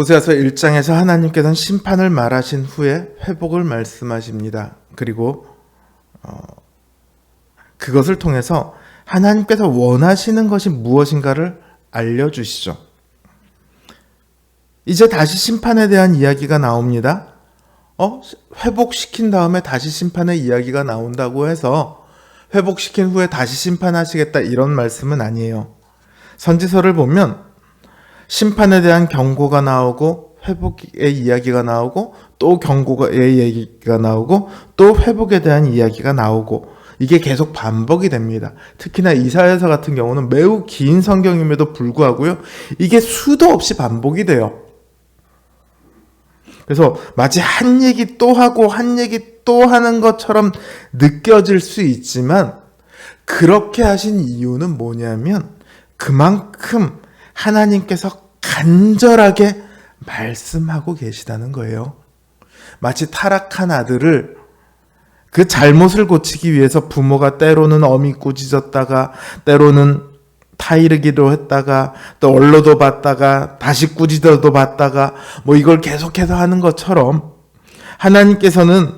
호세아서 1장에서 하나님께서는 심판을 말하신 후에 회복을 말씀하십니다. 그리고 그것을 통해서 하나님께서 원하시는 것이 무엇인가를 알려주시죠. 이제 다시 심판에 대한 이야기가 나옵니다. 회복시킨 다음에 다시 심판의 이야기가 나온다고 해서 회복시킨 후에 다시 심판하시겠다 이런 말씀은 아니에요. 선지서를 보면 심판에 대한 경고가 나오고 회복의 이야기가 나오고 또 경고의 이야기가 나오고 또 회복에 대한 이야기가 나오고 이게 계속 반복이 됩니다. 특히나 이사야서 같은 경우는 매우 긴 성경임에도 불구하고요. 이게 수도 없이 반복이 돼요. 그래서 마치 한 얘기 또 하고 한 얘기 또 하는 것처럼 느껴질 수 있지만 그렇게 하신 이유는 뭐냐면 그만큼 하나님께서 간절하게 말씀하고 계시다는 거예요. 마치 타락한 아들을 그 잘못을 고치기 위해서 부모가 때로는 엄히 꾸짖었다가 때로는 타이르기도 했다가 또 얼러도 받다가 다시 꾸짖어도 받다가 이걸 계속해서 하는 것처럼 하나님께서는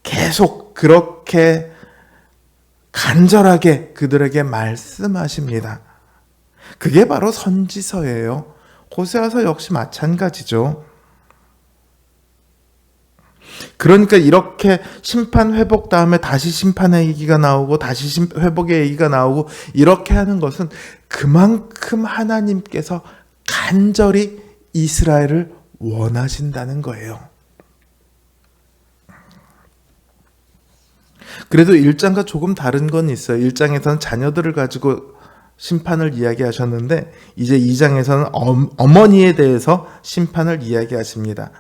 계속 그렇게 간절하게 그들에게 말씀하십니다. 그게 바로 선지서예요. 호세아서 역시 마찬가지죠. 그러니까 이렇게 심판 회복 다음에 다시 심판의 얘기가 나오고 다시 회복의 얘기가 나오고 이렇게 하는 것은 그만큼 하나님께서 간절히 이스라엘을 원하신다는 거예요. 그래도 1장과 조금 다른 건 있어요. 1장에서는 자녀들을 가지고 심판을 이야기하셨는데 이제 2장에서는 어머니에 대해서 심판을 이야기하십니다.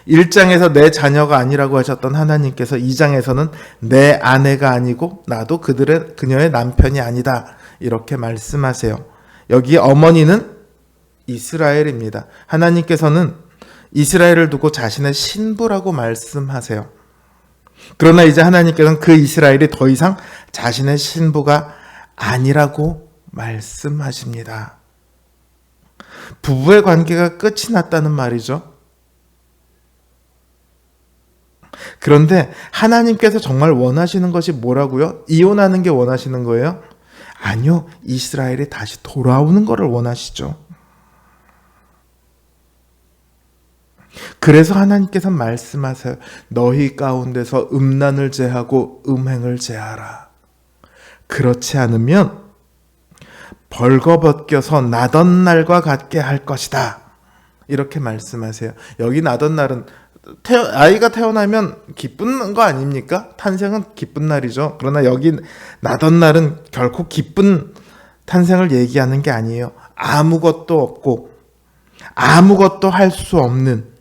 1장에서 내 자녀가 아니라고 하셨던 하나님께서 2장에서는 내 아내가 아니고 나도 그녀의 남편이 아니다 이렇게 말씀하세요. 여기 어머니는 이스라엘입니다. 하나님께서는 이스라엘을 두고 자신의 신부라고 말씀하세요. 그러나 이제 하나님께서는 그 이스라엘이 더 이상 자신의 신부가 아니라고 말씀하십니다. 부부의 관계가 끝이 났다는 말이죠. 그런데 하나님께서 정말 원하시는 것이 뭐라고요? 이혼하는 게 원하시는 거예요? 아니요. 이스라엘이 다시 돌아오는 것을 원하시죠. 그래서 하나님께서 말씀하세요. 너희 가운데서 음란을 제하고 음행을 제하라. 그렇지 않으면 벌거벗겨서 나던 날과 같게 할 것이다. 이렇게 말씀하세요. 여기 나던 날은 아이가 태어나면 기쁜 거 아닙니까? 탄생은 기쁜 날이죠. 그러나 여기 나던 날은 결코 기쁜 탄생을 얘기하는 게 아니에요. 아무것도 없고 아무것도 할 수 없는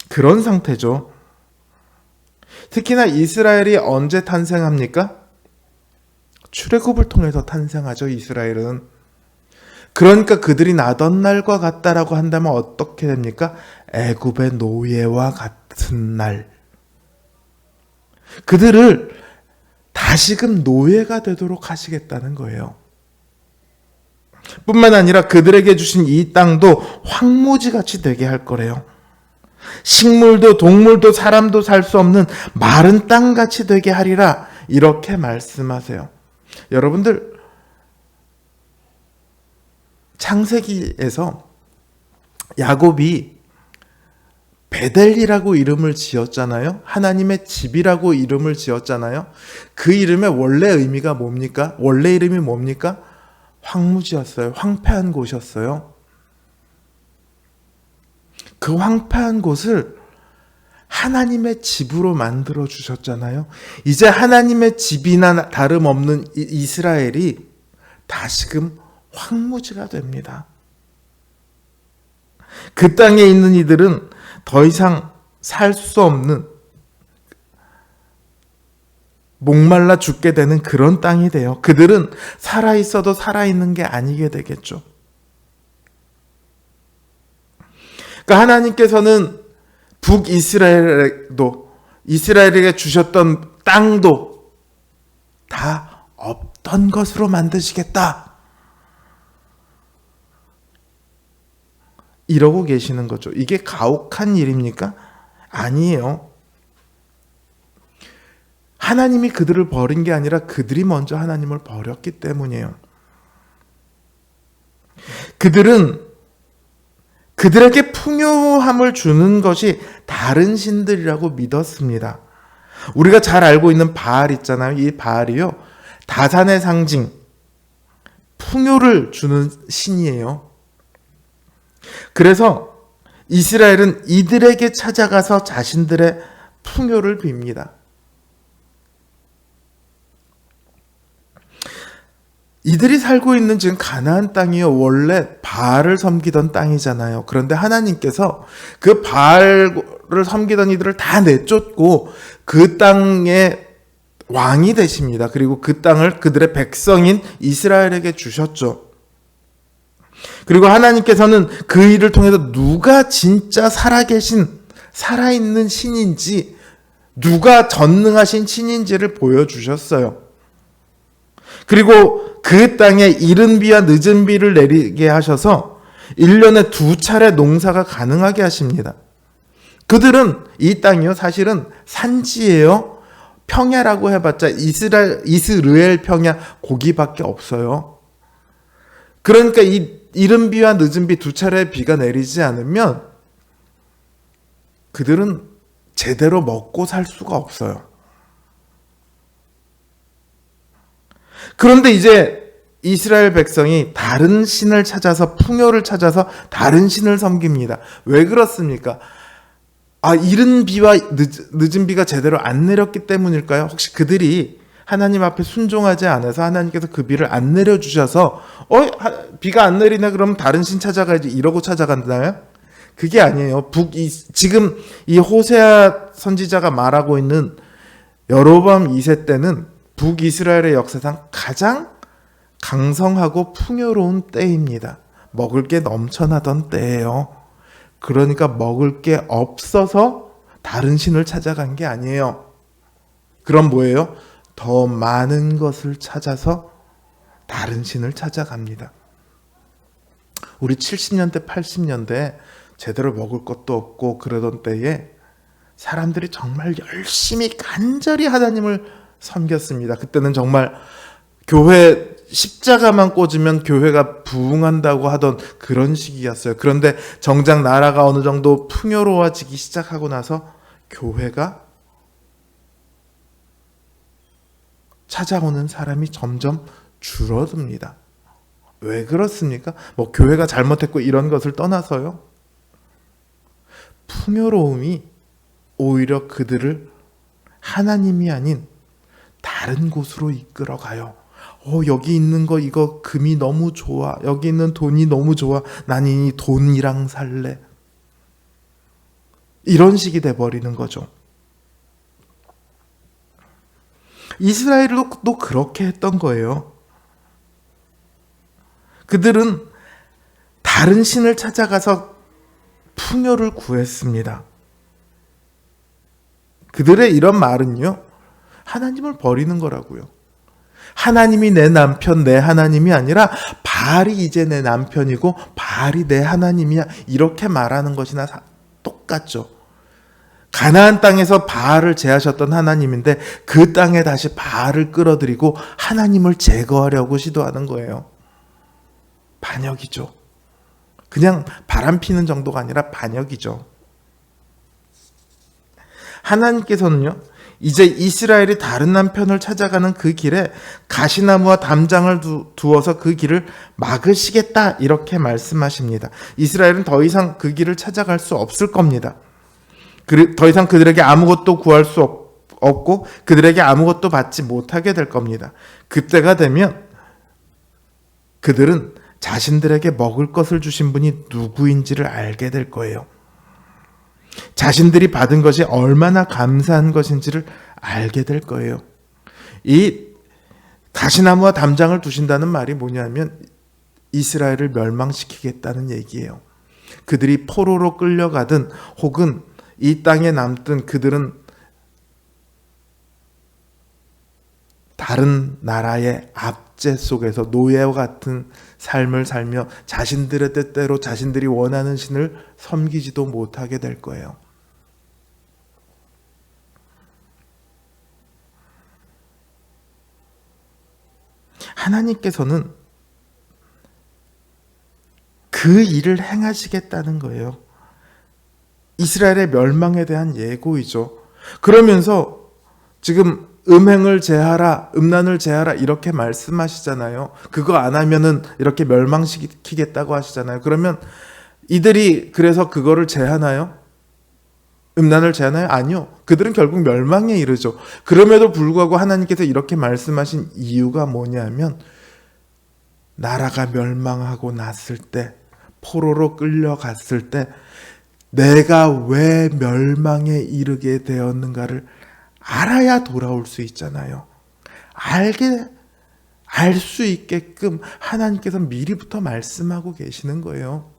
그런 상태죠. 특히나 이스라엘이 언제 탄생합니까? 출애굽을 통해서 탄생하죠. 이스라엘은. 그러니까 그들이 나던 날과 같다라고 한다면 어떻게 됩니까? 애굽의 노예와 같은 날. 그들을 다시금 노예가 되도록 하시겠다는 거예요. 뿐만 아니라 그들에게 주신 이 땅도 황무지같이 되게 할 거래요. 식물도 동물도 사람도 살 수 없는 마른 땅같이 되게 하리라. 이렇게 말씀하세요. 여러분들 창세기에서 야곱이 베델이라고 이름을 지었잖아요. 하나님의 집이라고 이름을 지었잖아요. 그 이름의 원래 의미가 뭡니까? 원래 이름이 뭡니까? 황무지였어요. 황폐한 곳이었어요. 그 황폐한 곳을 하나님의 집으로 만들어 주셨잖아요. 이제 하나님의 집이나 다름없는 이스라엘이 다시금 황무지가 됩니다. 그 땅에 있는 이들은 더 이상 살 수 없는 목말라 죽게 되는 그런 땅이 돼요. 그들은 살아있어도 살아있는 게 아니게 되겠죠. 그러니까 하나님께서는 북이스라엘에도 이스라엘에게 주셨던 땅도 다 없던 것으로 만드시겠다. 이러고 계시는 거죠. 이게 가혹한 일입니까? 아니에요. 하나님이 그들을 버린 게 아니라 그들이 먼저 하나님을 버렸기 때문이에요. 그들은 그들에게 풍요함을 주는 것이 다른 신들이라고 믿었습니다. 우리가 잘 알고 있는 바알 있잖아요. 이 바알이요, 다산의 상징, 풍요를 주는 신이에요. 그래서 이스라엘은 이들에게 찾아가서 자신들의 풍요를 빕니다. 이들이 살고 있는 지금 가나안 땅이요, 원래 바알을 섬기던 땅이잖아요. 그런데 하나님께서 그 바알을 섬기던 이들을 다 내쫓고 그 땅의 왕이 되십니다. 그리고 그 땅을 그들의 백성인 이스라엘에게 주셨죠. 그리고 하나님께서는 그 일을 통해서 누가 진짜 살아있는 신인지, 누가 전능하신 신인지를 보여주셨어요. 그리고 그 땅에 이른 비와 늦은 비를 내리게 하셔서 1년에 2차례 농사가 가능하게 하십니다. 그들은 이 땅이요, 사실은 산지예요. 평야라고 해봤자 이스라엘 평야 고기밖에 없어요. 그러니까 이 이른 비와 늦은 비 2차례 비가 내리지 않으면 그들은 제대로 먹고 살 수가 없어요. 그런데 이제 이스라엘 백성이 다른 신을 찾아서, 풍요를 찾아서 다른 신을 섬깁니다. 왜 그렇습니까? 이른 비와 늦은 비가 제대로 안 내렸기 때문일까요? 혹시 그들이 하나님 앞에 순종하지 않아서 하나님께서 그 비를 안 내려주셔서 비가 안 내리네, 그럼 다른 신 찾아가야지, 이러고 찾아간다나요? 그게 아니에요. 지금 이 호세아 선지자가 말하고 있는 여로보암 2세 때는 북이스라엘의 역사상 가장 강성하고 풍요로운 때입니다. 먹을 게 넘쳐나던 때예요. 그러니까 먹을 게 없어서 다른 신을 찾아간 게 아니에요. 그럼 뭐예요? 더 많은 것을 찾아서 다른 신을 찾아갑니다. 우리 70년대, 80년대 제대로 먹을 것도 없고 그러던 때에 사람들이 정말 열심히 간절히 하나님을 섬겼습니다. 그때는 정말 교회 십자가만 꽂으면 교회가 부흥한다고 하던 그런 시기였어요. 그런데 정작 나라가 어느 정도 풍요로워지기 시작하고 나서 교회가 찾아오는 사람이 점점 줄어듭니다. 왜 그렇습니까? 교회가 잘못했고 이런 것을 떠나서요, 풍요로움이 오히려 그들을 하나님이 아닌 다른 곳으로 이끌어가요. 여기 있는 거, 이거 금이 너무 좋아, 여기 있는 돈이 너무 좋아, 난 이 돈이랑 살래, 이런 식이 돼버리는 거죠. 이스라엘도 그렇게 했던 거예요. 그들은 다른 신을 찾아가서 풍요를 구했습니다. 그들의 이런 말은요, 하나님을 버리는 거라고요. 하나님이 내 남편, 내 하나님이 아니라 바알이 이제 내 남편이고 바알이 내 하나님이야, 이렇게 말하는 것이나 똑같죠. 가나안 땅에서 바알을 제하셨던 하나님인데 그 땅에 다시 바알을 끌어들이고 하나님을 제거하려고 시도하는 거예요. 반역이죠. 그냥 바람 피는 정도가 아니라 반역이죠. 하나님께서는요, 이제 이스라엘이 다른 남편을 찾아가는 그 길에 가시나무와 담장을 두어서 그 길을 막으시겠다, 이렇게 말씀하십니다. 이스라엘은 더 이상 그 길을 찾아갈 수 없을 겁니다. 더 이상 그들에게 아무것도 구할 수 없고 그들에게 아무것도 받지 못하게 될 겁니다. 그때가 되면 그들은 자신들에게 먹을 것을 주신 분이 누구인지를 알게 될 거예요. 자신들이 받은 것이 얼마나 감사한 것인지를 알게 될 거예요. 이 가시나무와 담장을 두신다는 말이 뭐냐면 이스라엘을 멸망시키겠다는 얘기예요. 그들이 포로로 끌려가든 혹은 이 땅에 남든 그들은 다른 나라의 압제 속에서 노예와 같은 삶을 살며 자신들의 뜻대로 자신들이 원하는 신을 섬기지도 못하게 될 거예요. 하나님께서는 그 일을 행하시겠다는 거예요. 이스라엘의 멸망에 대한 예고이죠. 그러면서 지금 음행을 제하라, 음란을 제하라 이렇게 말씀하시잖아요. 그거 안 하면은 이렇게 멸망시키겠다고 하시잖아요. 그러면 이들이 그래서 그거를 제하나요? 음란을 제하나요? 아니요. 그들은 결국 멸망에 이르죠. 그럼에도 불구하고 하나님께서 이렇게 말씀하신 이유가 뭐냐면 나라가 멸망하고 났을 때, 포로로 끌려갔을 때 내가 왜 멸망에 이르게 되었는가를 알아야 돌아올 수 있잖아요. 알 수 있게끔 하나님께서 미리부터 말씀하고 계시는 거예요.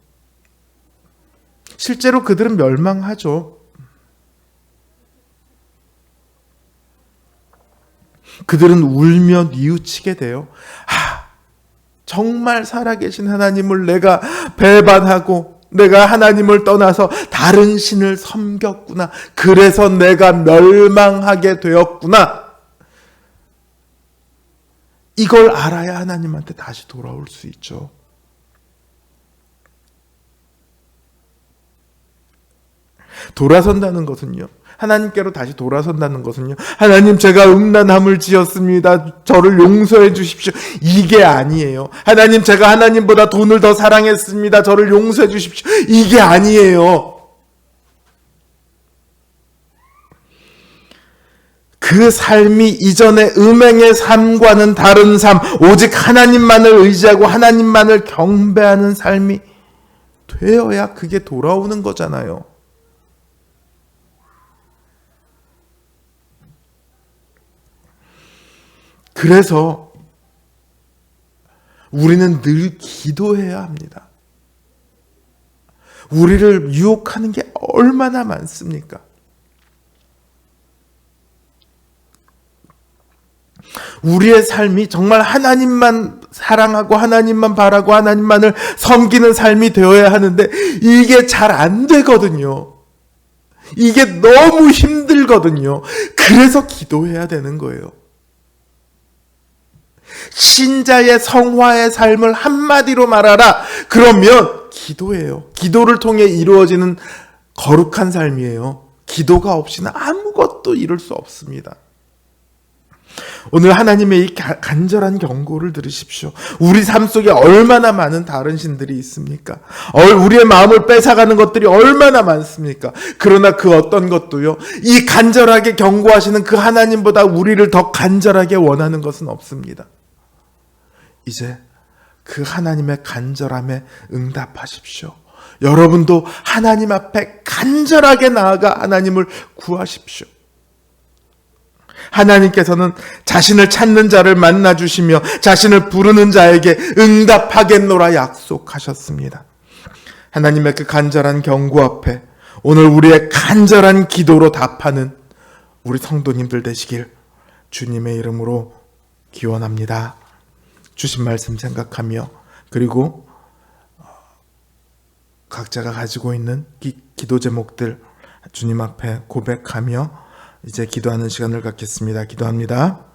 실제로 그들은 멸망하죠. 그들은 울며 뉘우치게 돼요. 정말 살아계신 하나님을 내가 배반하고 내가 하나님을 떠나서 다른 신을 섬겼구나. 그래서 내가 멸망하게 되었구나. 이걸 알아야 하나님한테 다시 돌아올 수 있죠. 돌아선다는 것은요, 하나님께로 다시 돌아선다는 것은요, 하나님 제가 음란함을 지었습니다. 저를 용서해 주십시오. 이게 아니에요. 하나님 제가 하나님보다 돈을 더 사랑했습니다. 저를 용서해 주십시오. 이게 아니에요. 그 삶이 이전의 음행의 삶과는 다른 삶, 오직 하나님만을 의지하고 하나님만을 경배하는 삶이 되어야 그게 돌아오는 거잖아요. 그래서 우리는 늘 기도해야 합니다. 우리를 유혹하는 게 얼마나 많습니까? 우리의 삶이 정말 하나님만 사랑하고 하나님만 바라고 하나님만을 섬기는 삶이 되어야 하는데 이게 잘 안 되거든요. 이게 너무 힘들거든요. 그래서 기도해야 되는 거예요. 신자의 성화의 삶을 한마디로 말하라. 그러면 기도예요. 기도를 통해 이루어지는 거룩한 삶이에요. 기도가 없이는 아무것도 이룰 수 없습니다. 오늘 하나님의 이 간절한 경고를 들으십시오. 우리 삶 속에 얼마나 많은 다른 신들이 있습니까? 우리의 마음을 뺏어가는 것들이 얼마나 많습니까? 그러나 그 어떤 것도요, 이 간절하게 경고하시는 그 하나님보다 우리를 더 간절하게 원하는 것은 없습니다. 이제 그 하나님의 간절함에 응답하십시오. 여러분도 하나님 앞에 간절하게 나아가 하나님을 구하십시오. 하나님께서는 자신을 찾는 자를 만나주시며 자신을 부르는 자에게 응답하겠노라 약속하셨습니다. 하나님의 그 간절한 경고 앞에 오늘 우리의 간절한 기도로 답하는 우리 성도님들 되시길 주님의 이름으로 기원합니다. 주신 말씀 생각하며, 그리고 각자가 가지고 있는 기도 제목들 주님 앞에 고백하며 이제 기도하는 시간을 갖겠습니다. 기도합니다.